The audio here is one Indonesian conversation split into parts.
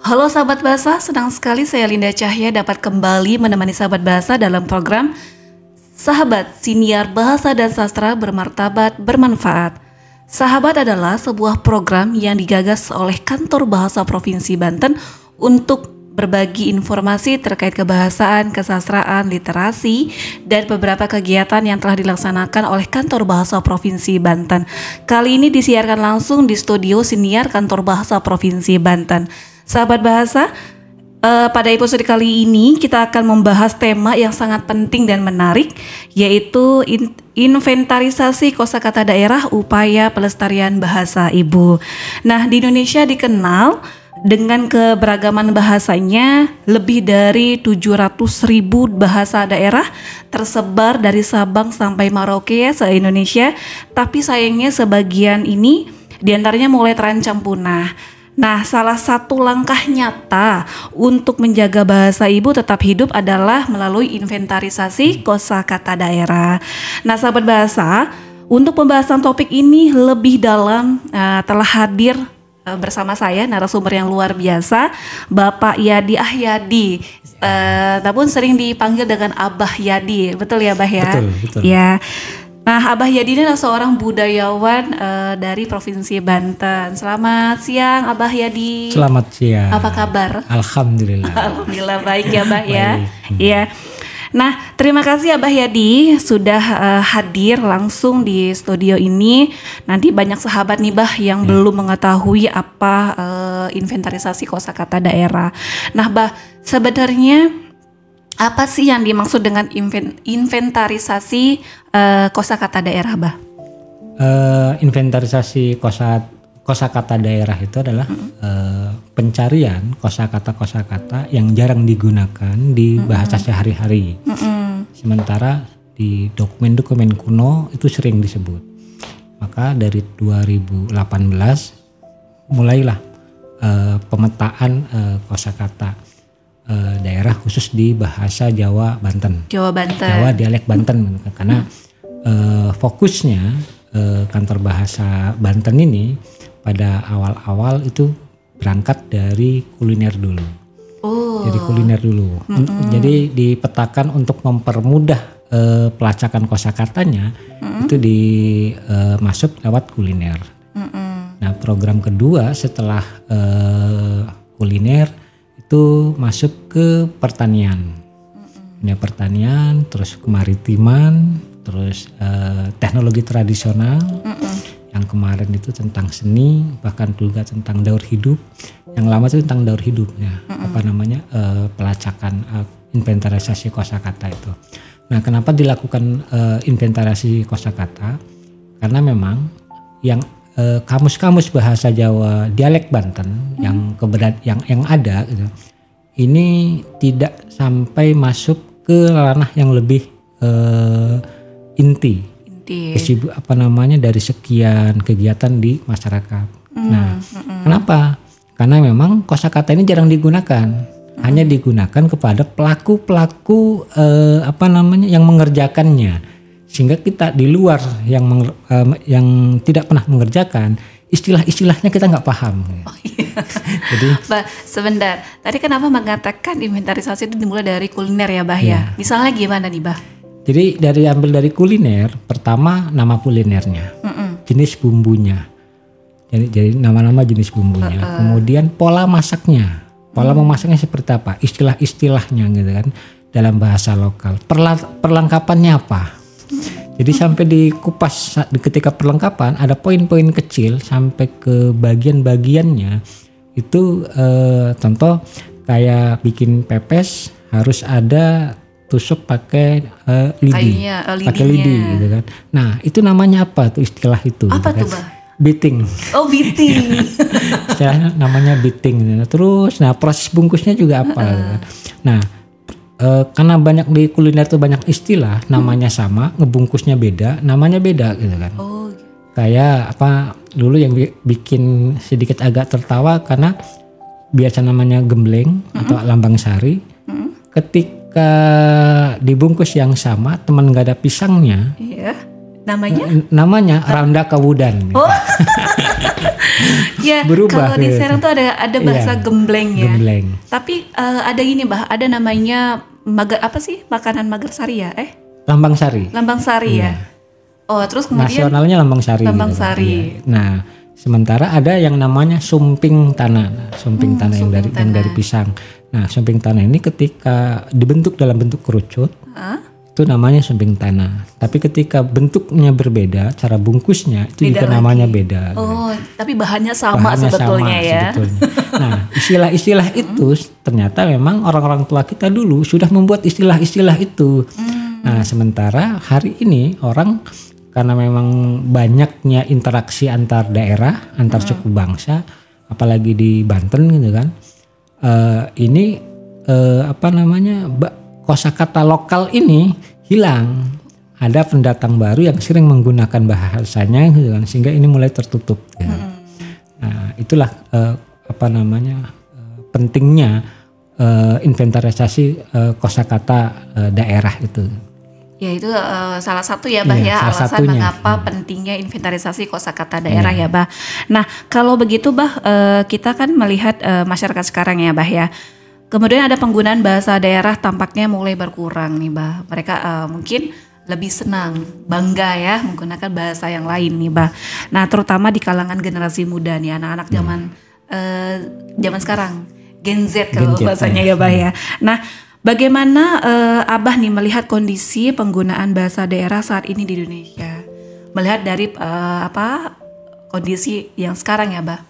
Halo sahabat bahasa, senang sekali saya Linda Cahya dapat kembali menemani sahabat bahasa dalam program Sahabat Siniar Bahasa dan Sastra Bermartabat Bermanfaat. Sahabat adalah sebuah program yang digagas oleh Kantor Bahasa Provinsi Banten untuk berbagi informasi terkait kebahasaan, kesastraan, literasi, dan beberapa kegiatan yang telah dilaksanakan oleh Kantor Bahasa Provinsi Banten. Kali ini disiarkan langsung di studio Siniar Kantor Bahasa Provinsi Banten. Sahabat bahasa, pada episode kali ini kita akan membahas tema yang sangat penting dan menarik, yaitu inventarisasi kosakata daerah upaya pelestarian bahasa ibu. Nah, di Indonesia dikenal dengan keberagaman bahasanya, lebih dari 700.000 bahasa daerah tersebar dari Sabang sampai Merauke se-Indonesia. Tapi sayangnya sebagian ini diantaranya mulai terancam punah. Nah, salah satu langkah nyata untuk menjaga bahasa ibu tetap hidup adalah melalui inventarisasi kosakata daerah. Nah, sahabat bahasa, untuk pembahasan topik ini lebih dalam telah hadir bersama saya narasumber yang luar biasa, Bapak Yadi Ahyadi, namun sering dipanggil dengan Abah Yadi, betul ya Abah ya? Betul. Ya. Nah, Abah Yadi ini adalah seorang budayawan dari Provinsi Banten. Selamat siang Abah Yadi. Selamat siang. Apa kabar? Alhamdulillah. Alhamdulillah baik ya Abah ya. Baik. Iya. Nah, terima kasih Abah Yadi sudah hadir langsung di studio ini. Nanti banyak sahabat nih Bah yang belum mengetahui apa inventarisasi kosakata daerah. Nah, Bah, sebenarnya apa sih yang dimaksud dengan inventarisasi kosakata daerah, Bah? Inventarisasi kosakata daerah itu adalah pencarian kosakata yang jarang digunakan di bahasa sehari-hari. Sementara di dokumen-dokumen kuno itu sering disebut. Maka dari 2018 mulailah pemetaan kosakata daerah khusus di bahasa Jawa Banten. Jawa dialek Banten, karena fokusnya kantor bahasa Banten ini pada awal-awal itu berangkat dari kuliner dulu. Jadi kuliner dulu. Jadi dipetakan untuk mempermudah pelacakan kosakatanya itu masuk lewat kuliner. Nah, program kedua setelah kuliner itu masuk ke pertanian. Pertanian, terus kemaritiman, terus teknologi tradisional. Yang kemarin itu tentang seni, bahkan juga tentang daur hidup. Yang lama itu tentang daur hidup ya. Pelacakan inventarisasi kosakata itu. Nah, kenapa dilakukan inventarisasi kosakata? Karena memang yang kamus-kamus bahasa Jawa dialek Banten yang ada gitu, ini tidak sampai masuk ke ranah yang lebih inti. Dari sekian kegiatan di masyarakat. Nah, kenapa? Karena memang kosakata ini jarang digunakan. Hanya digunakan kepada pelaku-pelaku yang mengerjakannya. Sehingga kita di luar yang tidak pernah mengerjakan, istilah-istilahnya kita nggak paham. Oh iya. Jadi, Bah, sebentar. Tadi kenapa mengatakan inventarisasi itu dimulai dari kuliner ya, Bah ya? Misalnya gimana nih, Bah? Jadi ambil dari kuliner, pertama nama kulinernya, jenis bumbunya. Jadi nama-nama jenis bumbunya. Kemudian pola masaknya. Pola memasaknya seperti apa? Istilah-istilahnya gitu kan dalam bahasa lokal. Perlengkapannya apa? Jadi sampai dikupas ketika perlengkapan ada poin-poin kecil sampai ke bagian-bagiannya itu contoh kayak bikin pepes harus ada tusuk pakai lidi, pakai lidi gitu kan. Nah, itu namanya apa tuh istilah itu? Apa gitu tuh, kan? Bah? Beating. Oh, beating. Istilahnya namanya beating. Terus, proses bungkusnya juga apa? Gitu kan. Nah, karena banyak di kuliner tuh banyak istilah, namanya sama, ngebungkusnya beda, namanya beda gitu kan. Oh. Kayak dulu yang bikin sedikit agak tertawa karena biasa namanya gembleng atau lambang sari. Ketika dibungkus yang sama, teman gak ada pisangnya. Iya. Namanya? Namanya Randa Kawudan. Gitu. Oh. Ya, berubah. kalau di Serang tuh ada bahasa Iya, gembleng ya. gembleng. Tapi ada gini Bah, ada namanya apa sih makanan Magersari ya? Lambang Sari. Lambang Sari ya. Oh, terus kemudian Nasionalnya Lambang Sari. Lambang gitu, Pak. Sari. Iya. Nah, sementara ada yang namanya sumping tanah. Nah, sumping tanah yang dari pisang. Nah, sumping tanah ini ketika dibentuk dalam bentuk kerucut, itu namanya sumping tanah. Tapi ketika bentuknya berbeda, cara bungkusnya itu Beda juga lagi. namanya beda. Oh, tapi bahannya sama Bahannya sebetulnya sama ya. sebetulnya. Nah, istilah-istilah itu ternyata memang orang-orang tua kita dulu sudah membuat istilah-istilah itu. Nah, sementara hari ini orang karena memang banyaknya interaksi antar daerah, antar suku bangsa, apalagi di Banten gitu kan, ini kosakata lokal ini hilang. Ada pendatang baru yang sering menggunakan bahasanya gitu kan, sehingga ini mulai tertutup. Ya. Nah, itulah pentingnya inventarisasi kosakata daerah itu. Ya itu salah satu ya Bah Iya, ya salah alasan satunya. mengapa pentingnya inventarisasi kosakata daerah ya Bah. Nah kalau begitu Bah kita kan melihat masyarakat sekarang ya Bah ya. Kemudian ada penggunaan bahasa daerah tampaknya mulai berkurang nih Bah. Mereka mungkin lebih senang, bangga ya menggunakan bahasa yang lain nih Bah. Nah terutama di kalangan generasi muda nih anak-anak zaman sekarang Gen Z kalau Gen Z, bahasanya ya Bah ya. Nah bagaimana Abah nih melihat kondisi penggunaan bahasa daerah saat ini di Indonesia? Melihat dari kondisi yang sekarang ya, Abah?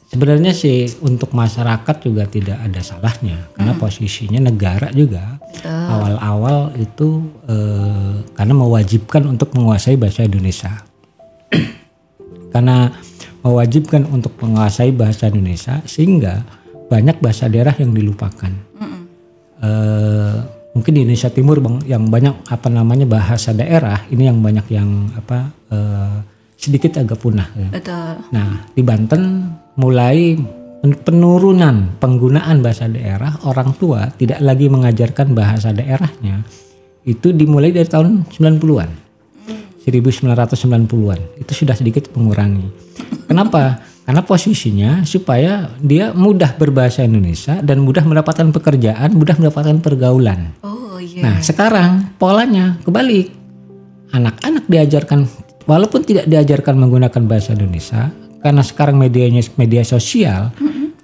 Sebenarnya sih untuk masyarakat juga tidak ada salahnya karena posisinya negara juga awal-awal itu karena mewajibkan untuk menguasai bahasa Indonesia. Karena mewajibkan untuk menguasai bahasa Indonesia sehingga banyak bahasa daerah yang dilupakan. Mungkin di Indonesia Timur yang banyak bahasa daerah ini yang banyak yang sedikit agak punah. Ya. Betul. Nah di Banten mulai penurunan penggunaan bahasa daerah, orang tua tidak lagi mengajarkan bahasa daerahnya. Itu dimulai dari tahun 90-an. 1990-an. Itu sudah sedikit mengurangi. Kenapa? Karena posisinya supaya dia mudah berbahasa Indonesia dan mudah mendapatkan pekerjaan, mudah mendapatkan pergaulan. Oh iya. Nah sekarang polanya kebalik. Anak-anak diajarkan, walaupun tidak diajarkan menggunakan bahasa Indonesia, karena sekarang media sosial,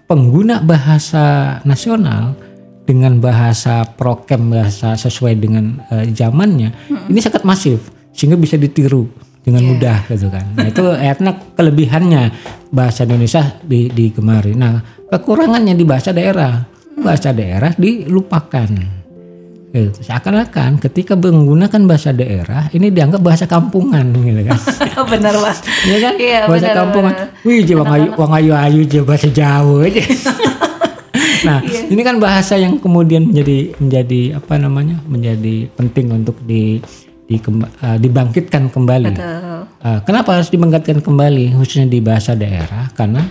pengguna bahasa nasional dengan bahasa prokem, bahasa sesuai dengan zamannya, ini sangat masif sehingga bisa ditiru dengan mudah gitu kan. Nah itu kelebihannya bahasa Indonesia digemari. Nah kekurangannya di bahasa daerah dilupakan. Gitu. Seakan-akan ketika menggunakan bahasa daerah ini dianggap bahasa kampungan gitu kan. Benar Pak. Iya kan? Iya, Bahasa benar, kampungan. benar. Wih, wong ayu je bahasa Jawa aja. Nah, ini kan bahasa yang kemudian menjadi penting untuk dibangkitkan kembali. Betul. Kenapa harus dibangkitkan kembali khususnya di bahasa daerah? Karena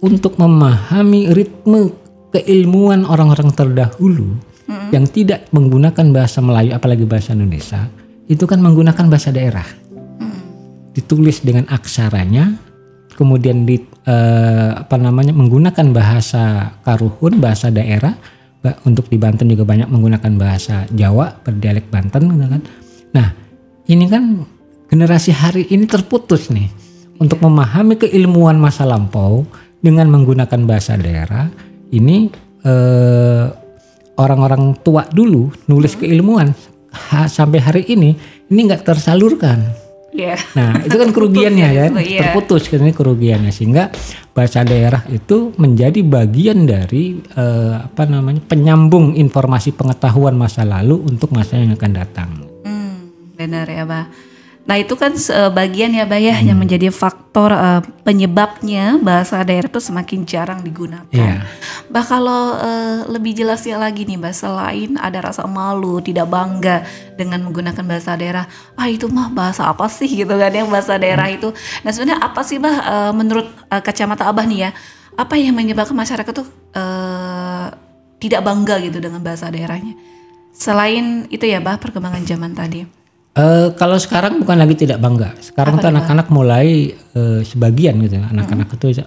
untuk memahami ritme keilmuan orang-orang terdahulu yang tidak menggunakan bahasa Melayu apalagi bahasa Indonesia, itu kan menggunakan bahasa daerah. Ditulis dengan aksaranya, kemudian menggunakan bahasa Karuhun, bahasa daerah. Untuk di Banten juga banyak menggunakan bahasa Jawa, berdialek Banten gitu kan. Nah, ini kan generasi hari ini terputus nih untuk memahami keilmuan masa lampau dengan menggunakan bahasa daerah. Ini orang-orang tua dulu nulis keilmuan sampai hari ini nggak tersalurkan. Yeah. Nah itu kan kerugiannya ya, Iya. terputus kan ini kerugiannya, sehingga bahasa daerah itu menjadi bagian dari penyambung informasi pengetahuan masa lalu untuk masa yang akan datang. Benar ya Bah. Nah itu kan bagian ya Bah ya yang menjadi faktor penyebabnya bahasa daerah itu semakin jarang digunakan. Iya. Bah kalau lebih jelasnya lagi nih Bah, selain ada rasa malu, tidak bangga dengan menggunakan bahasa daerah, itu mah bahasa apa sih gitu kan yang bahasa daerah itu. Nah sebenarnya apa sih Bah menurut kacamata Abah nih ya, apa yang menyebabkan masyarakat tuh tidak bangga gitu dengan bahasa daerahnya? Selain itu ya Bah perkembangan zaman tadi. Kalau sekarang bukan lagi tidak bangga. Sekarang tuh anak-anak mulai sebagian gitu. Anak-anak itu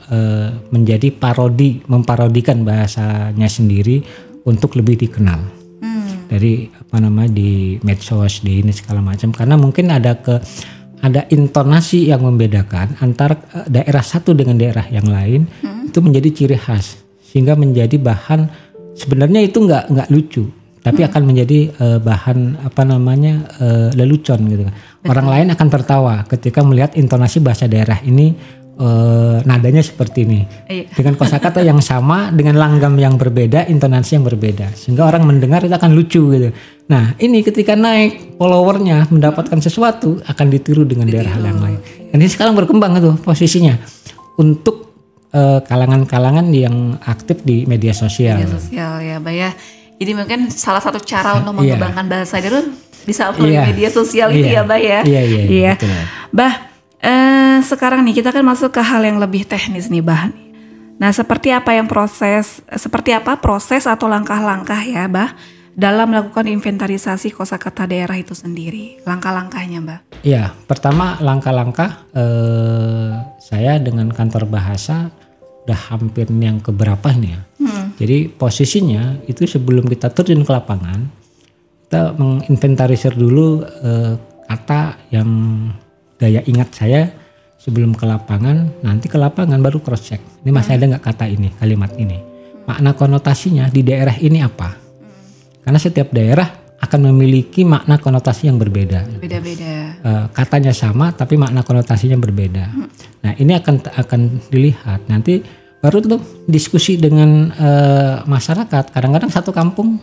menjadi memparodikan bahasanya sendiri untuk lebih dikenal. Dari di medsos, di ini segala macam. Karena mungkin ada intonasi yang membedakan antara daerah satu dengan daerah yang lain. Itu menjadi ciri khas. Sehingga menjadi bahan, sebenarnya itu nggak lucu. Tapi akan menjadi bahan lelucon gitu. Orang lain akan tertawa ketika melihat intonasi bahasa daerah ini nadanya seperti ini. Dengan kosakata yang sama, dengan langgam yang berbeda, intonasi yang berbeda. Sehingga orang mendengar itu akan lucu gitu. Nah, ini ketika naik followernya mendapatkan sesuatu akan ditiru dengan daerah yang lain. Dan ini sekarang berkembang itu posisinya untuk kalangan-kalangan yang aktif di media sosial. Media sosial ya, Mbak ya. Jadi mungkin salah satu cara untuk mengembangkan bahasa itu bisa melalui media sosial itu ya, Mbak ya. Iya. Betul. Mbak, sekarang nih kita kan masuk ke hal yang lebih teknis nih, Mbak. Nah, seperti apa proses atau langkah-langkah ya, Mbak, dalam melakukan inventarisasi kosakata daerah itu sendiri? Langkah-langkahnya, Mbak. Iya, pertama langkah-langkah saya dengan kantor bahasa udah hampir yang keberapa nih ya. Jadi posisinya itu sebelum kita terjun ke lapangan, kita menginventarisir dulu kata yang daya ingat saya sebelum ke lapangan. Nanti ke lapangan baru cross check. Ini masih ada nggak kata ini, kalimat ini. Makna konotasinya di daerah ini apa? Karena setiap daerah akan memiliki makna konotasi yang berbeda. Beda-beda. Katanya sama tapi makna konotasinya berbeda. Nah, ini akan dilihat. Nanti baru tuh diskusi dengan masyarakat. Kadang-kadang satu kampung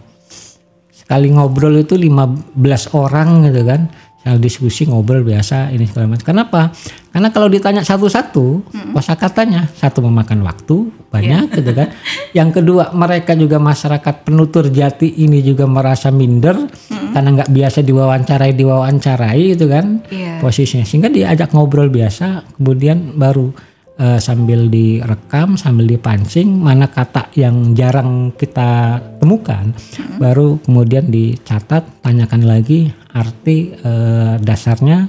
sekali ngobrol itu 15 orang gitu kan. Sekali diskusi ngobrol biasa ini segala macam. Kenapa? Karena kalau ditanya satu-satu kosakatanya, satu memakan waktu banyak gitu kan. Yang kedua, mereka juga masyarakat penutur jati ini juga merasa minder karena nggak biasa diwawancarai gitu kan posisinya. Sehingga diajak ngobrol biasa, kemudian baru sambil direkam, sambil dipancing mana kata yang jarang kita temukan, baru kemudian dicatat, tanyakan lagi arti dasarnya,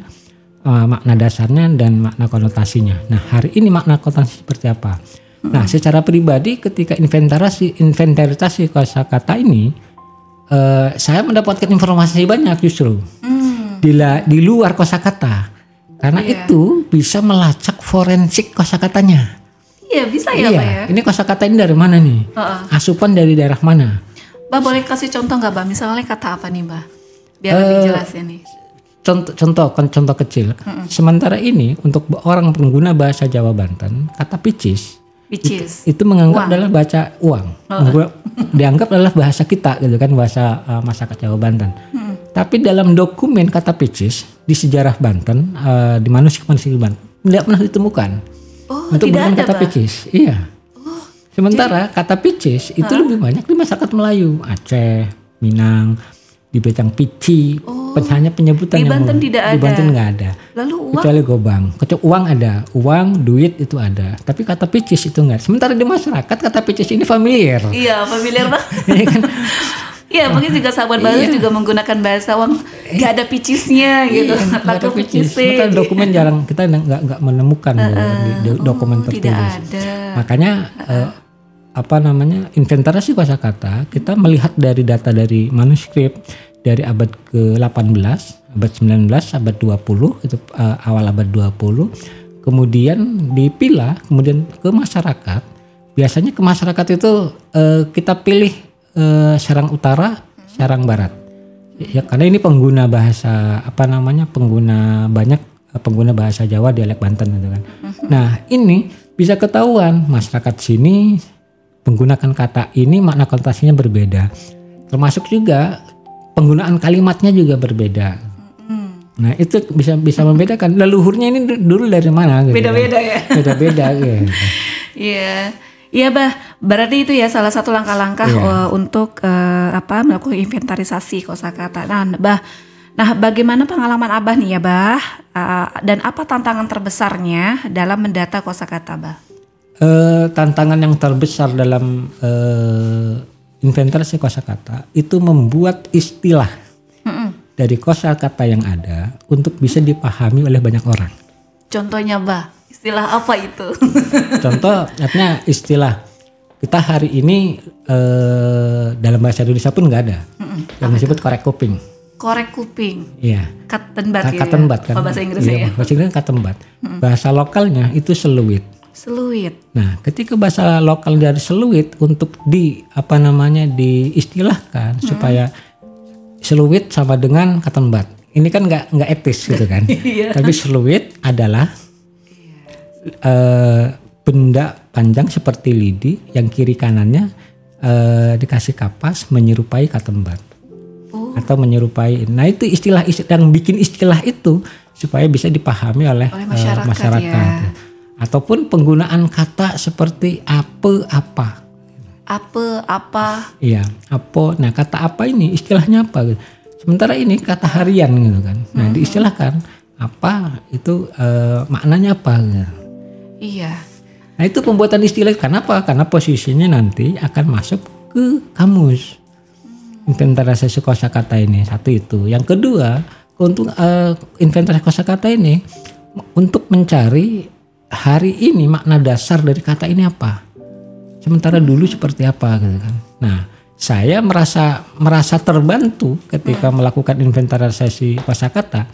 makna dasarnya dan makna konotasinya. Nah, hari ini makna konotasi seperti apa? Nah, secara pribadi ketika inventarisasi kosakata ini, saya mendapatkan informasi banyak justru di luar kosakata. Karena itu bisa melacak forensik kosakatanya. Iya, bisa ya, Pak ya. Ini kosakata ini dari mana nih? Asupan dari daerah mana? Mbak boleh kasih contoh nggak, Mbak? Misalnya kata apa nih, Mbak? Biar lebih jelas ya nih. Contoh kecil. Sementara ini untuk orang pengguna bahasa Jawa Banten, kata picis itu menganggap adalah baca uang. Dianggap adalah bahasa kita gitu kan, bahasa masyarakat Jawa Banten. Tapi dalam dokumen kata picis di sejarah Banten, di manuskrip Banten tidak pernah ditemukan untuk menggunakan kata picis. Iya. Sementara kata picis itu lebih banyak di masyarakat Melayu, Aceh, Minang, di Becang Pici. Hanya penyebutan di Banten tidak ada. Di Banten nggak ada. Lalu uang? Kecuali gobang. Uang ada, uang, duit itu ada. Tapi kata picis itu enggak. Sementara di masyarakat kata picis ini familiar. Iya, familiar banget. Iya, mungkin juga sahabat bahasa juga menggunakan bahasa uang nggak ada picisnya gitu. Laku picis. Sementara dokumen jarang, kita nggak menemukan di dokumen tertulis. Tidak ada. Makanya inventarisasi kosakata kita melihat dari data dari manuskrip dari abad ke-18, abad 19, abad 20 itu awal abad 20. Kemudian dipilah, kemudian ke masyarakat. Biasanya ke masyarakat itu kita pilih Serang Utara, Serang Barat. Ya karena ini pengguna bahasa pengguna bahasa Jawa dialek Banten gitu kan. Nah, ini bisa ketahuan masyarakat sini menggunakan kata ini makna konotasinya berbeda. Termasuk juga penggunaan kalimatnya juga berbeda. Nah, itu bisa membedakan leluhurnya ini dulu dari mana gitu. Beda-beda ya. Beda-beda gitu. Iya. Iya, Bah. Berarti itu ya salah satu langkah-langkah untuk melakukan inventarisasi kosakata. Nah, bagaimana pengalaman Abah nih ya, Bah? Dan apa tantangan terbesarnya dalam mendata kosakata, Bah? Tantangan yang terbesar dalam inventarisasi kosakata itu membuat istilah dari kosakata yang ada untuk bisa dipahami oleh banyak orang. Contohnya Bah, istilah apa itu? Contoh artinya istilah kita hari ini dalam bahasa Indonesia pun nggak ada yang disebut korek kuping. Korek kuping. Iya. Katenbat gitu. Katenbat kan. Bahasa Inggrisnya ya. Bahasa Inggrisnya katenbat. Bahasa lokalnya itu seluit. Seluit. Nah, ketika bahasa lokal dari seluit untuk diistilahkan supaya seluit sama dengan katenbat. Ini kan nggak etis gitu kan. Tapi seluit adalah benda panjang seperti lidi yang kiri kanannya dikasih kapas menyerupai katembat atau menyerupai. Nah itu istilah yang bikin istilah itu supaya bisa dipahami oleh masyarakat. Ya. Ataupun penggunaan kata seperti apa. Iya, apa. Nah kata apa ini istilahnya apa? Sementara ini kata harian gitu kan. Nah diistilahkan apa itu maknanya apa? Gitu. Iya. Nah itu pembuatan istilah. Kenapa? Karena posisinya nanti akan masuk ke kamus. Inventarisasi kosakata ini satu itu. Yang kedua untuk inventarisasi kosakata ini untuk mencari hari ini makna dasar dari kata ini apa. Sementara dulu seperti apa gitu kan. Nah saya merasa terbantu ketika melakukan inventarisasi kosakata.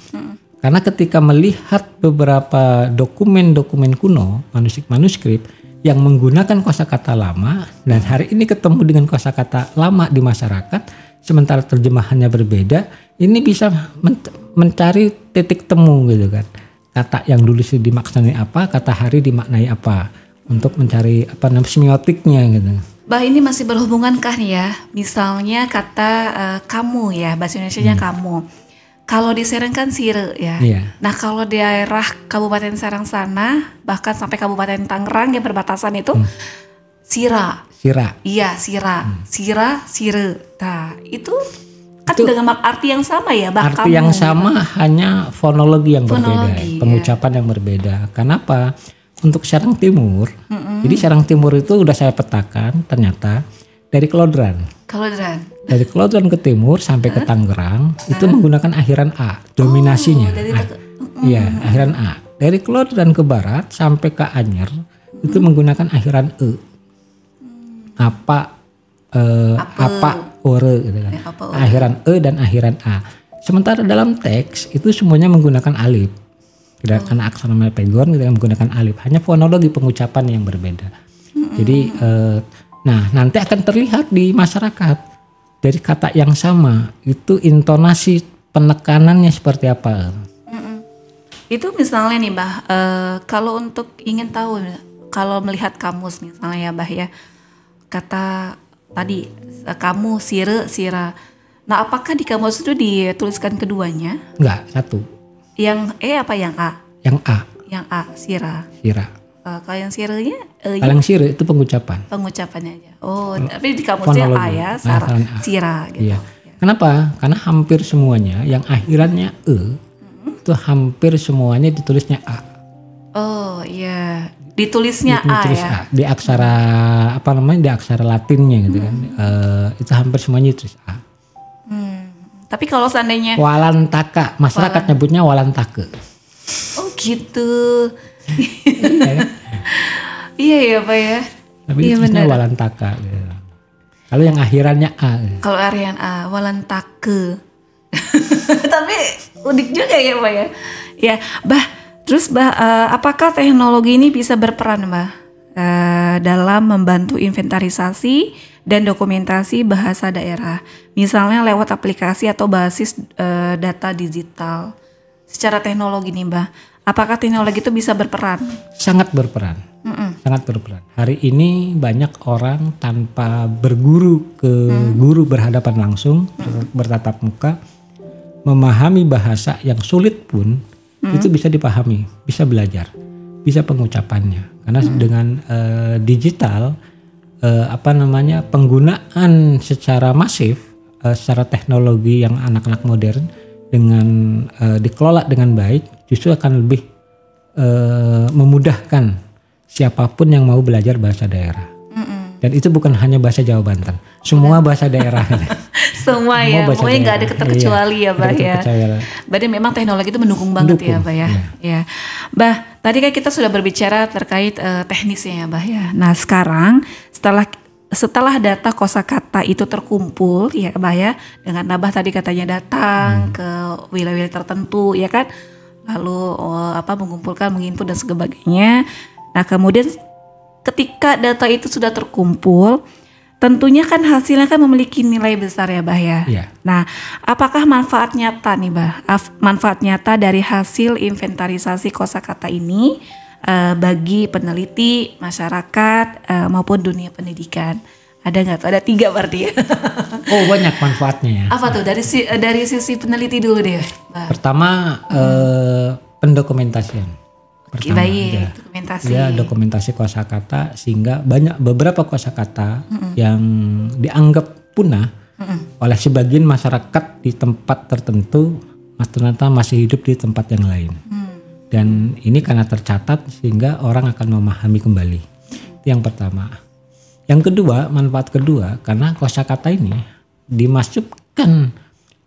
Karena ketika melihat beberapa dokumen-dokumen kuno, manuskrip yang menggunakan kosakata lama dan hari ini ketemu dengan kosakata lama di masyarakat, sementara terjemahannya berbeda, ini bisa mencari titik temu gitu kan. Kata yang dulu dimaknai apa, kata hari dimaknai apa, untuk mencari semiotiknya gitu. Bah ini masih berhubungan kah nih ya? Misalnya kata kamu ya, bahasa Indonesianya kamu. Kalau di Serang kan sire ya. Iya. Nah kalau di daerah Kabupaten Serang sana, bahkan sampai Kabupaten Tangerang yang berbatasan itu, sira. Iya, sira. Sira, sire. Nah itu kan itu dengan arti yang sama ya, bah arti kamu, yang sama gitu. Hanya fonologi yang berbeda, pengucapan yang berbeda. Kenapa? Untuk Serang Timur, jadi Serang Timur itu udah saya petakan ternyata dari Kelodran. Dari Kelodran ke timur sampai ke Tangerang itu menggunakan akhiran A, dominasinya. Iya, akhiran A. Dari Kelodran ke barat sampai ke Anyer itu menggunakan akhiran E. Apa, ore gitu kan. Akhiran E dan akhiran A. Sementara dalam teks itu semuanya menggunakan alif. Karena aksara Pegon gitu menggunakan alif. Hanya fonologi pengucapan yang berbeda. Jadi nah nanti akan terlihat di masyarakat dari kata yang sama itu intonasi penekanannya seperti apa. Itu misalnya nih Bah, kalau untuk ingin tahu, kalau melihat kamus misalnya ya Bah ya, kata tadi kamu sira. Nah apakah di kamus itu dituliskan keduanya? Enggak, satu. Yang apa yang A? Yang A, sira. Kalau yang sirenya? Kalau yang sire itu pengucapan. Pengucapannya aja. Oh, tapi di kamusnya A ya, sira. Gitu. Iya. Kenapa? Karena hampir semuanya yang akhirannya E itu hampir semuanya ditulisnya A. Oh iya, ditulisnya A ya. Di aksara di aksara Latinnya gitu kan. Itu hampir semuanya ditulis A. Tapi kalau seandainya walantaka, masyarakat nyebutnya walantake. Oh gitu. Iya ya Pak ya. Tapi iya, itu walantaka. Gitu. Kalau yang akhirannya A. Kalau akhiran A, walantake. Tapi unik juga ya Pak ya. Ya, Bah. Terus Bah, apakah teknologi ini bisa berperan Bah dalam membantu inventarisasi dan dokumentasi bahasa daerah, misalnya lewat aplikasi atau basis data digital? Secara teknologi nih Mbak, apakah teknologi itu bisa berperan? Sangat berperan. Hari ini banyak orang tanpa berguru ke guru berhadapan langsung, bertatap muka, memahami bahasa yang sulit pun itu bisa dipahami, bisa belajar, bisa pengucapannya. Karena dengan digital penggunaan secara masif, secara teknologi yang anak-anak modern dengan dikelola dengan baik justru akan lebih memudahkan siapapun yang mau belajar bahasa daerah. Dan itu bukan hanya bahasa Jawa Banten, semua bahasa daerah. Semua ya, pokoknya nggak ada terkecuali ya Bah ya. Berarti memang teknologi itu mendukung banget ya Bah ya. Ya. Bah, tadi kan kita sudah berbicara terkait teknisnya ya Bah ya. Nah sekarang setelah data kosakata itu terkumpul ya Bah ya, dengan Abah tadi katanya datang ke wilayah-wilayah tertentu ya kan, lalu mengumpulkan, menginput dan sebagainya. Nah kemudian ketika data itu sudah terkumpul, tentunya kan hasilnya kan memiliki nilai besar ya Bah ya. Nah apakah manfaat nyata nih Bah, manfaat nyata dari hasil inventarisasi kosakata ini bagi peneliti, masyarakat maupun dunia pendidikan? Ada nggak tuh? Ada 3 berarti ya. Oh banyak manfaatnya ya. Apa tuh dari sisi peneliti dulu deh Bah. Pertama pendokumentasian. Baik, dokumentasi. Ya dokumentasi kosakata sehingga beberapa kosakata yang dianggap punah oleh sebagian masyarakat di tempat tertentu ternyata masih hidup di tempat yang lain. Dan ini karena tercatat sehingga orang akan memahami kembali. Itu yang pertama. Yang kedua, manfaat kedua karena kosakata ini dimasukkan,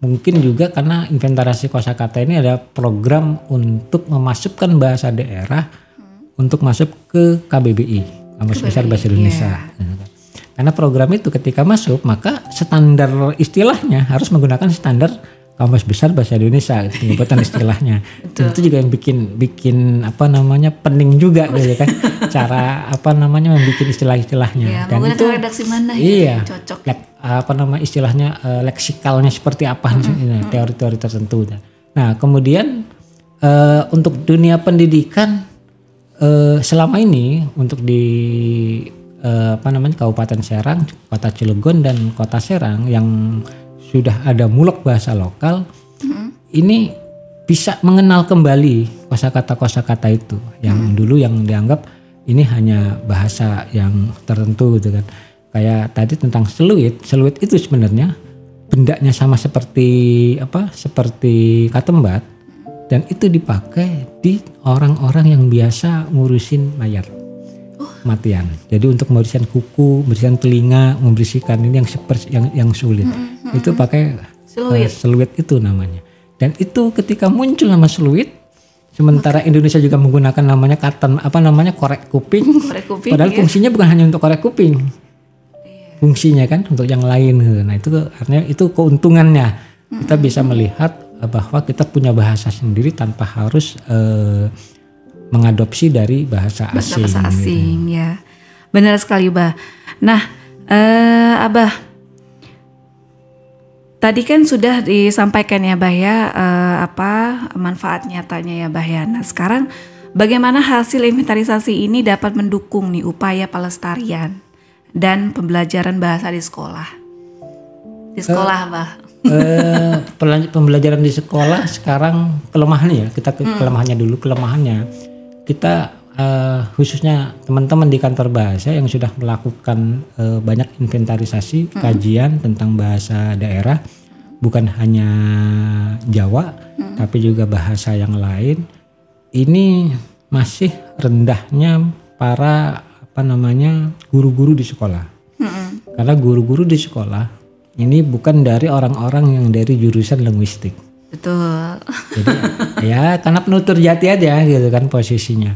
mungkin juga karena inventarisasi kosakata ini ada program untuk memasukkan bahasa daerah untuk masuk ke KBBI, Kamus Besar Bahasa Indonesia. Karena program itu ketika masuk maka standar istilahnya harus menggunakan standar Kamus Besar Bahasa Indonesia, penyebutan istilahnya. Dan itu juga yang bikin pening juga gitu kan, cara membuat istilah-istilahnya. Ya, dan itu redaksi mana cocok. Istilahnya leksikalnya seperti apa, teori-teori tertentu. Nah kemudian untuk dunia pendidikan selama ini untuk di Kabupaten Serang, Kota Cilegon dan Kota Serang yang sudah ada mulak bahasa lokal, ini bisa mengenal kembali kosakata itu yang dulu yang dianggap ini hanya bahasa yang tertentu gitu kan. Kayak tadi tentang seluit itu sebenarnya bendanya sama seperti katembat dan itu dipakai di orang-orang yang biasa ngurusin mayat matian. Jadi untuk membersihkan kuku, membersihkan telinga, membersihkan ini yang sulit. Itu pakai seluit itu namanya. Dan itu ketika muncul nama seluit, sementara Indonesia juga menggunakan namanya korek kuping. Padahal fungsinya bukan hanya untuk korek kuping. Fungsinya kan untuk yang lain. Nah itu artinya itu keuntungannya. Kita bisa melihat bahwa kita punya bahasa sendiri tanpa harus mengadopsi dari bahasa asing. Ya. Benar sekali Bah. Nah Abah, tadi kan sudah disampaikan ya Bah ya manfaat nyatanya ya Bah ya. Nah sekarang bagaimana hasil inventarisasi ini dapat mendukung nih upaya pelestarian dan pembelajaran bahasa di sekolah? Di sekolah Bah. Pembelajaran di sekolah sekarang kelemahannya ya, kelemahannya dulu. Kita khususnya teman-teman di kantor bahasa yang sudah melakukan banyak inventarisasi kajian tentang bahasa daerah, bukan hanya Jawa tapi juga bahasa yang lain, ini masih rendahnya para guru-guru di sekolah. Karena guru-guru di sekolah ini bukan dari orang-orang yang dari jurusan linguistik. Betul. Jadi ya karena penutur jati aja gitu kan posisinya.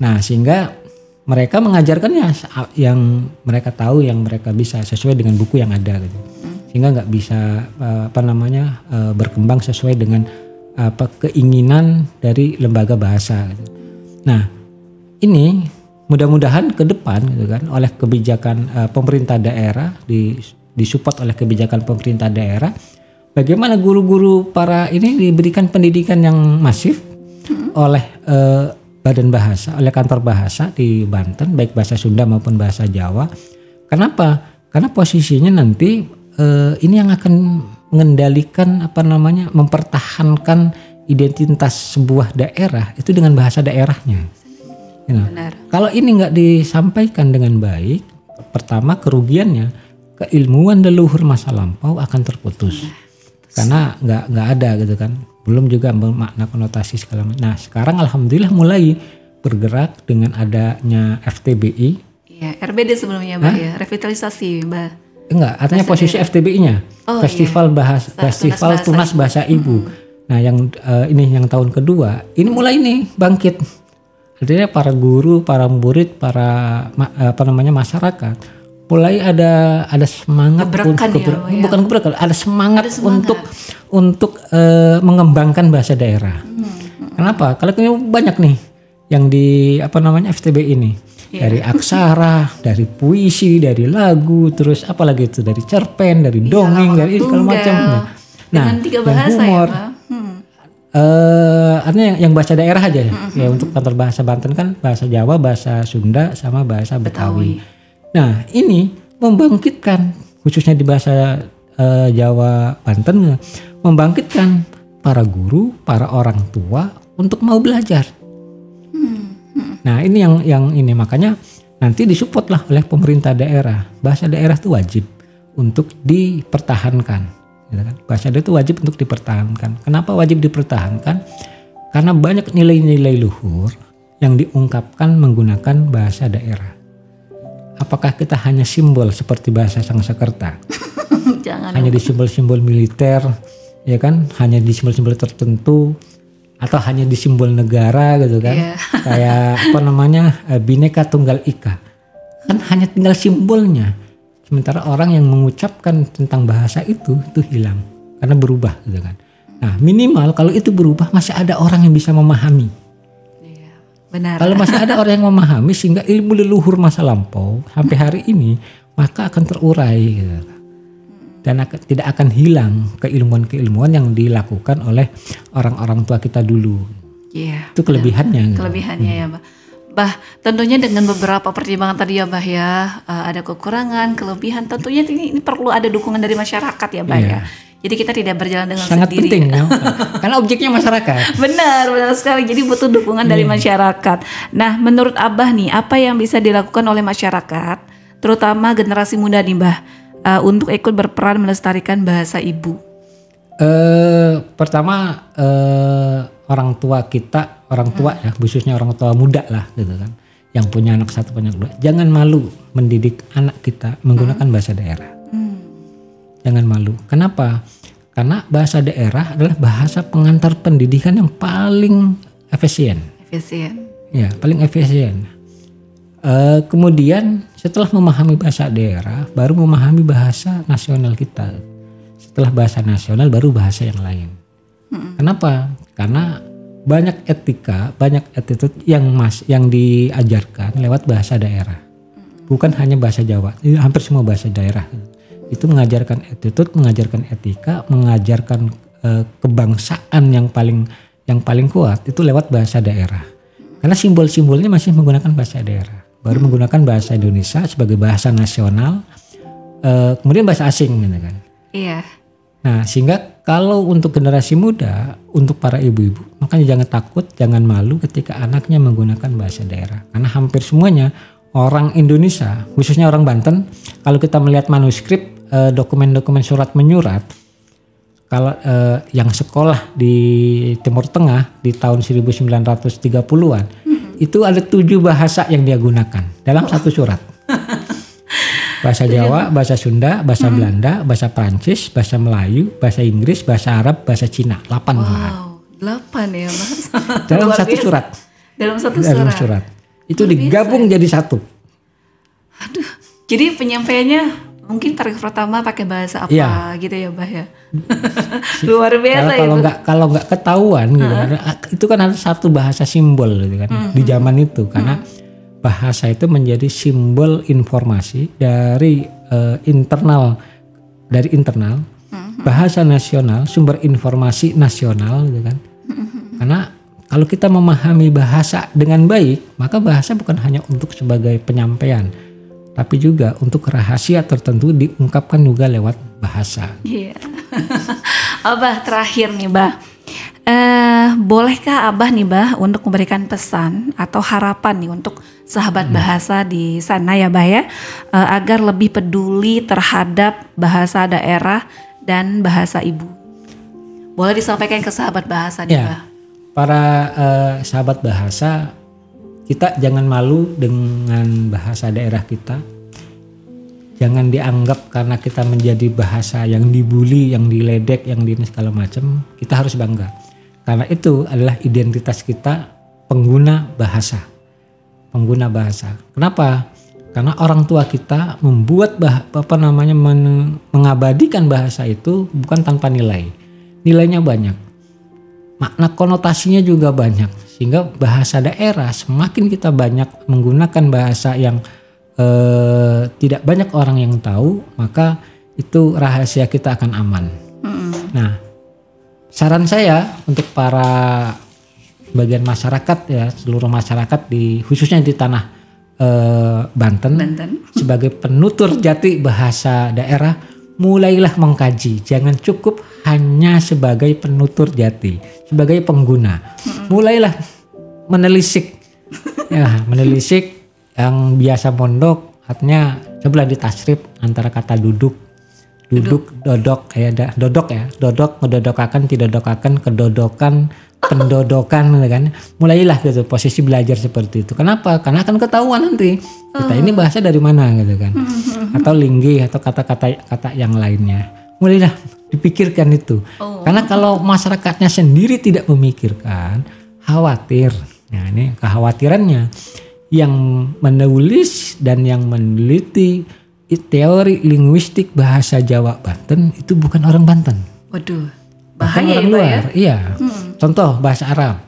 Nah sehingga mereka mengajarkannya yang mereka tahu, yang mereka bisa sesuai dengan buku yang ada gitu. Sehingga nggak bisa berkembang sesuai dengan keinginan dari lembaga bahasa gitu. Nah ini mudah-mudahan ke depan gitu kan oleh kebijakan pemerintah daerah, disupport oleh kebijakan pemerintah daerah, bagaimana guru-guru para ini diberikan pendidikan yang masif oleh badan bahasa, oleh kantor bahasa di Banten, baik bahasa Sunda maupun bahasa Jawa. Kenapa? Karena posisinya nanti ini yang akan mengendalikan mempertahankan identitas sebuah daerah itu dengan bahasa daerahnya. Kalau ini nggak disampaikan dengan baik, pertama kerugiannya keilmuan leluhur masa lampau akan terputus. Karena nggak ada gitu kan, belum juga makna konotasi segala macam. Nah sekarang alhamdulillah mulai bergerak dengan adanya FTBI, Ya, RBD sebelumnya, Bah ya, revitalisasi, Bah. Enggak, artinya posisi FTBI-nya, Festival Festival Tunas Bahasa Ibu. Nah, yang ini yang tahun kedua, ini mulai nih bangkit. Artinya para guru, para murid, para masyarakat mulai ada semangat bukan gebrakan, ada semangat untuk mengembangkan bahasa daerah. Kenapa? Kalau ini banyak nih yang di FTB ini. Dari aksara, dari puisi, dari lagu, terus apalagi itu dari cerpen, dari dongeng, dari segala macam. Nah, yang humor. Artinya yang bahasa daerah aja ya. Untuk kantor bahasa Banten kan bahasa Jawa, bahasa Sunda, sama bahasa Betawi. Nah, ini membangkitkan khususnya di bahasa Jawa Banten, membangkitkan para guru, para orang tua untuk mau belajar. Nah, ini yang ini makanya nanti disupport lah oleh pemerintah daerah. Bahasa daerah itu wajib untuk dipertahankan. Gitu kan? Bahasa daerah itu wajib untuk dipertahankan. Kenapa wajib dipertahankan? Karena banyak nilai-nilai luhur yang diungkapkan menggunakan bahasa daerah. Apakah kita hanya simbol seperti bahasa Sangsekerta? Hanya di simbol-simbol militer, ya kan? Hanya di simbol-simbol tertentu. Atau hanya di simbol negara gitu kan, kayak Bhinneka Tunggal Ika, kan hanya tinggal simbolnya. Sementara orang yang mengucapkan tentang bahasa itu hilang karena berubah gitu kan. Nah, minimal kalau itu berubah masih ada orang yang bisa memahami. Benar. Kalau masih ada orang yang memahami sehingga ilmu leluhur masa lampau sampai hari ini maka akan terurai gitu. Dan tidak akan hilang keilmuan-keilmuan yang dilakukan oleh orang-orang tua kita dulu. Iya. Itu kelebihannya. Kelebihannya ya, Bah. Tentunya dengan beberapa pertimbangan tadi ya, Bah ya, ada kekurangan, kelebihan. Tentunya ini perlu ada dukungan dari masyarakat ya, Bah ya. Jadi kita tidak berjalan dengan sangat sendiri. Penting ya. Karena objeknya masyarakat. Benar sekali. Jadi butuh dukungan dari masyarakat. Nah, menurut Abah nih, apa yang bisa dilakukan oleh masyarakat, terutama generasi muda nih, Bah? Untuk ikut berperan melestarikan bahasa ibu? Pertama orang tua kita, ya khususnya orang tua muda lah gitu kan, yang punya anak satu punya dua, jangan malu mendidik anak kita menggunakan bahasa daerah. Jangan malu. Kenapa? Karena bahasa daerah adalah bahasa pengantar pendidikan yang paling efisien. Ya, paling efisien. Kemudian setelah memahami bahasa daerah baru memahami bahasa nasional kita. Setelah bahasa nasional baru bahasa yang lain. Kenapa? Karena banyak etika, banyak attitude yang diajarkan lewat bahasa daerah. Bukan hanya bahasa Jawa, hampir semua bahasa daerah. Itu mengajarkan attitude, mengajarkan etika, mengajarkan kebangsaan yang paling kuat itu lewat bahasa daerah. Karena simbol-simbolnya masih menggunakan bahasa daerah. Baru menggunakan bahasa Indonesia sebagai bahasa nasional, kemudian bahasa asing gitu kan. Iya. Nah, sehingga kalau untuk generasi muda, untuk para ibu-ibu, makanya jangan takut, jangan malu ketika anaknya menggunakan bahasa daerah. Karena hampir semuanya orang Indonesia, khususnya orang Banten, kalau kita melihat manuskrip, dokumen-dokumen surat menyurat, kalau yang sekolah di Timur Tengah di tahun 1930-an, itu ada 7 bahasa yang dia gunakan dalam satu surat. Bahasa Jawa, bahasa Sunda, bahasa Belanda, bahasa Prancis, bahasa Melayu, bahasa Inggris, bahasa Arab, bahasa Cina. 8 bahasa. 8 ya, Mas. Dalam satu surat. Dalam satu surat. Itu digabung jadi satu. Aduh, jadi penyampaiannya mungkin target pertama pakai bahasa apa gitu ya, Bah ya. Luar biasa itu. Kalau nggak ketahuan gitu kan, itu kan ada satu bahasa simbol gitu kan di zaman itu, karena bahasa itu menjadi simbol informasi dari internal bahasa nasional, sumber informasi nasional gitu kan. Karena kalau kita memahami bahasa dengan baik, maka bahasa bukan hanya untuk sebagai penyampaian, tapi juga untuk rahasia tertentu diungkapkan juga lewat bahasa. Iya. Abah terakhir nih, Bah. Bolehkah Abah nih, Bah, untuk memberikan pesan atau harapan nih untuk sahabat bahasa di sana ya, Bah ya, agar lebih peduli terhadap bahasa daerah dan bahasa ibu? Boleh disampaikan ke sahabat bahasa nih, Bah. Para sahabat bahasa, kita jangan malu dengan bahasa daerah kita. Jangan dianggap karena kita menjadi bahasa yang dibully, yang diledek, yang di segala macam, kita harus bangga. Karena itu adalah identitas kita, pengguna bahasa. Pengguna bahasa. Kenapa? Karena orang tua kita membuat mengabadikan bahasa itu bukan tanpa nilai. Nilainya banyak. Makna konotasinya juga banyak. Sehingga bahasa daerah semakin kita banyak menggunakan bahasa yang tidak banyak orang yang tahu, maka itu rahasia kita akan aman. Nah, saran saya untuk para bagian masyarakat ya, seluruh masyarakat khususnya di tanah Banten, sebagai penutur jati bahasa daerah, mulailah mengkaji. Jangan cukup hanya sebagai penutur jati, sebagai pengguna. Mulailah menelisik, ya menelisik. Yang biasa mondok artinya coba ditasrif antara kata duduk, dodok kayak dodok ya, dodok, mendodokakan, tidak dodokakan, kedodokan, pendodokan gitu kan. Mulailah gitu posisi belajar seperti itu. Kenapa? Karena akan ketahuan nanti kita ini bahasa dari mana gitu kan. Atau linggi atau kata-kata yang lainnya. Mulailah dipikirkan itu. Karena kalau masyarakatnya sendiri tidak memikirkan, khawatir. Nah, ini kekhawatirannya. Yang menulis dan yang meneliti teori linguistik bahasa Jawa Banten itu bukan orang Banten. Waduh, bahaya orang luar. Iya. Contoh bahasa Arab.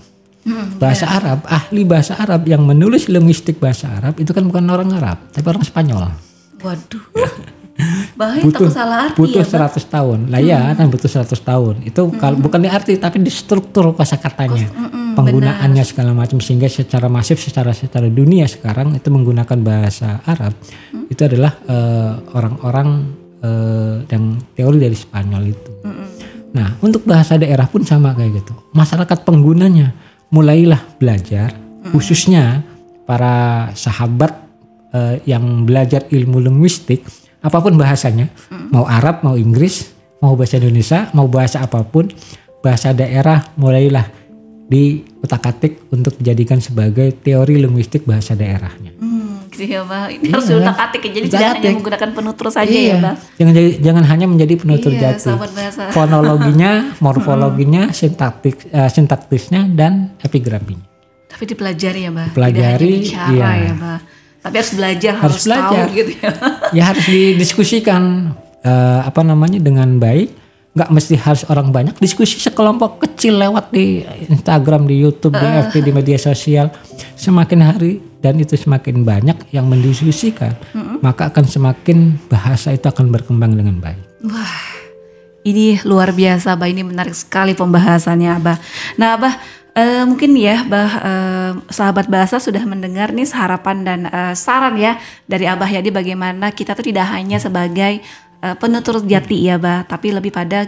Bahasa Arab, ahli bahasa Arab yang menulis linguistik bahasa Arab itu kan bukan orang Arab, tapi orang Spanyol. Waduh. Bahaya, takut salah arti. Butuh 100 tahun. Lah ya, kan butuh 100 tahun. Itu kalau bukan di arti tapi di struktur kosakatanya. Penggunaannya segala macam, sehingga secara masif secara dunia sekarang itu menggunakan bahasa Arab itu adalah orang-orang yang teori dari Spanyol itu. Nah, untuk bahasa daerah pun sama kayak gitu. Masyarakat penggunanya mulailah belajar, khususnya para sahabat yang belajar ilmu linguistik, apapun bahasanya, mau Arab, mau Inggris, mau bahasa Indonesia, mau bahasa apapun, bahasa daerah mulailah diutak-atik untuk dijadikan sebagai teori linguistik bahasa daerahnya. Gitu ya, Mbak. Ini harus diutak-atik ya. Jadi tidak hanya menggunakan penutur saja ya, Mbak. Jangan hanya menjadi penutur jati. Fonologinya, morfologinya, sintaktisnya dan epigrafinya. Tapi dipelajari ya, Mbak. Dipelajari, tidak hanya bicara ya, Mbak. Tapi harus belajar, harus tahu gitu ya. Ya harus didiskusikan dengan baik. Nggak mesti harus orang banyak, diskusi sekelompok kecil lewat di Instagram, di YouTube, di FB, di media sosial. Semakin hari dan itu semakin banyak yang mendiskusikan, maka akan semakin bahasa itu akan berkembang dengan baik. Wah, ini luar biasa, Abah. Ini menarik sekali pembahasannya, Abah. Nah, Abah, mungkin ya, sahabat bahasa sudah mendengar nih harapan dan saran ya dari Abah Yadi, bagaimana kita tuh tidak hanya sebagai penutur jati ya, Bah, tapi lebih pada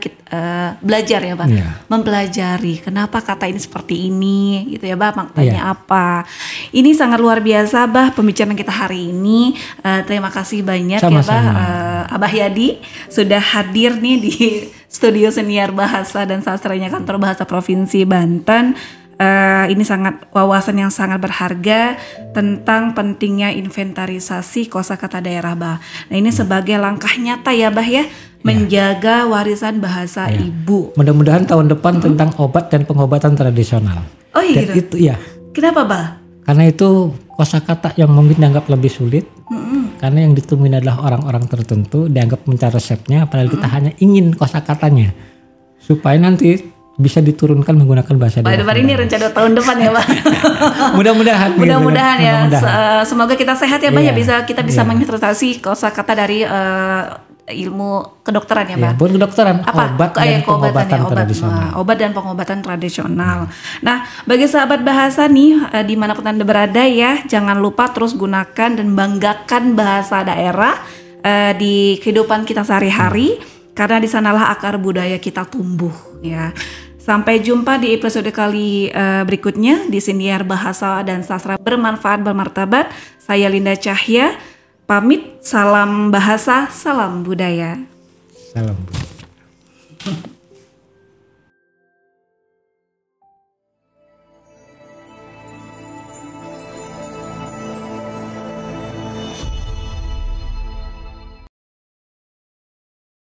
belajar ya, Bah, mempelajari kenapa kata ini seperti ini gitu ya, Bah, maknanya apa. Ini sangat luar biasa, Bah, pembicaraan kita hari ini. Terima kasih banyak ya, Bah, Abah Yadi sudah hadir nih di studio Siniar Bahasa dan Sastranya Kantor Bahasa Provinsi Banten. Ini sangat wawasan yang sangat berharga tentang pentingnya inventarisasi kosakata daerah, Bah. Nah, ini sebagai langkah nyata ya, Bah ya, menjaga warisan bahasa ibu. Mudah-mudahan tahun depan tentang obat dan pengobatan tradisional. Oh iya, dan gitu. Itu ya. Kenapa, Bah? Karena itu kosakata yang mungkin dianggap lebih sulit. Karena yang ditemuin adalah orang-orang tertentu, dianggap mencari resepnya, padahal kita hanya ingin kosakatanya supaya nanti bisa diturunkan menggunakan bahasa daerah. Pak, ini rencana tahun depan ya, Pak. Mudah-mudahan ya. Semoga kita sehat ya, Pak, ya, kita bisa menginterpretasi kosakata dari ilmu kedokteran ya, Pak. Bukan kedokteran, obat dan pengobatan tradisional. Obat dan pengobatan tradisional. Nah, bagi sahabat bahasa nih, dimanapun Anda berada ya, jangan lupa terus gunakan dan banggakan bahasa daerah di kehidupan kita sehari-hari, karena di sanalah akar budaya kita tumbuh ya. Sampai jumpa di episode kali berikutnya di Siniar Bahasa dan Sastra Bermanfaat Bermartabat. Saya Linda Cahya, pamit. Salam bahasa, salam budaya. Salam budaya.